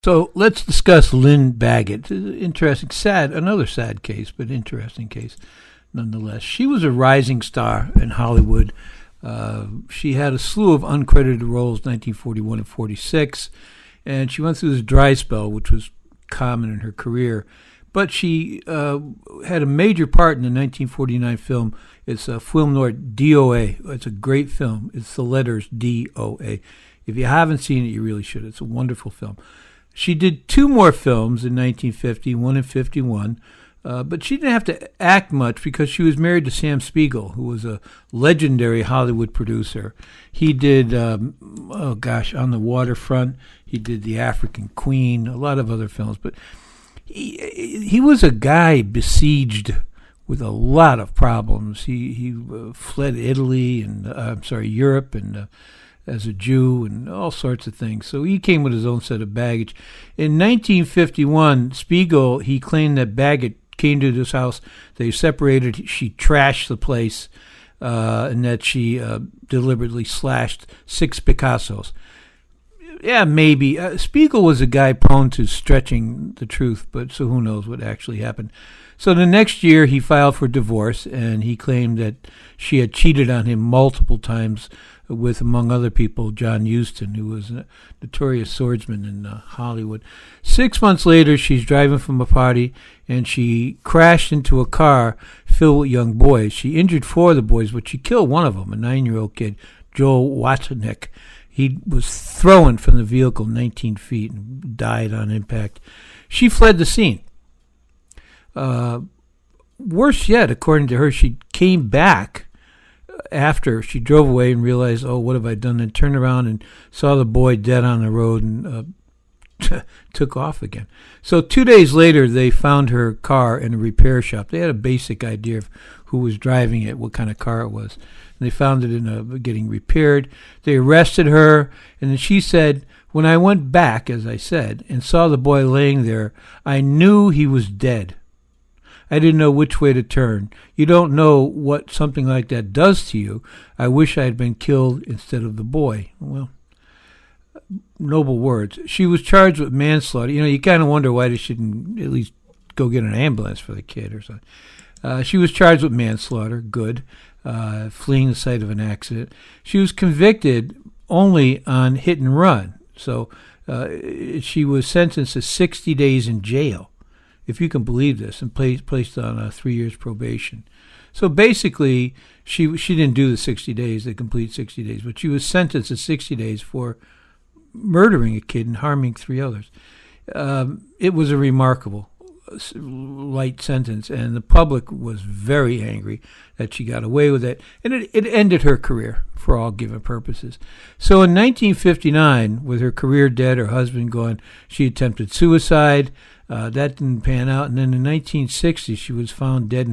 So let's discuss Lynn Baggett. Interesting, another sad case, but interesting case nonetheless. She was a rising star in Hollywood. She had a slew of uncredited roles, 1941 and 46, and she went through this dry spell, which was common in her career. But she had a major part in the 1949 film. It's a film noir, DOA. It's a great film. It's the letters DOA. If you haven't seen it, you really should. It's a wonderful film. She did two more films in 1950, one in 51, but she didn't have to act much because she was married to Sam Spiegel, who was a legendary Hollywood producer. He did, On the Waterfront. He did The African Queen, a lot of other films. But he was a guy besieged with a lot of problems. He fled Italy and Europe and as a Jew and all sorts of things. So he came with his own set of baggage. In 1951, Spiegel, he claimed that Baggett came to his house. They separated. She trashed the place, and that she deliberately slashed 6 Picassos. Yeah, maybe. Spiegel was a guy prone to stretching the truth, but so who knows what actually happened. So the next year he filed for divorce, and he claimed that she had cheated on him multiple times with, among other people, John Huston, who was a notorious swordsman in Hollywood. 6 months later, she's driving from a party, and she crashed into a car filled with young boys. She injured 4 of the boys, but she killed one of them, a 9-year-old kid, Joel Watnick. He was thrown from the vehicle 19 feet and died on impact. She fled the scene. Worse yet, according to her, she came back after she drove away and realized, oh, what have I done? And turned around and saw the boy dead on the road and took off again. So 2 days later, they found her car in a repair shop. They had a basic idea of who was driving it, what kind of car it was. And they found it getting repaired. They arrested her, and then she said, when I went back, as I said, and saw the boy laying there, I knew he was dead. I didn't know which way to turn. You don't know what something like that does to you. I wish I had been killed instead of the boy. Well, noble words. She was charged with manslaughter. You kind of wonder why they shouldn't at least go get an ambulance for the kid or something. She was charged with manslaughter, good, fleeing the site of an accident. She was convicted only on hit and run. So she was sentenced to 60 days in jail, if you can believe this, and placed on 3 years probation. So basically, she didn't do the 60 days, the complete 60 days, but she was sentenced to 60 days for murdering a kid and harming 3 others. It was a remarkable light sentence, and the public was very angry that she got away with it, and it ended her career for all given purposes. So in 1959, with her career dead, her husband gone, she attempted suicide. That didn't pan out, and then in 1960, she was found dead in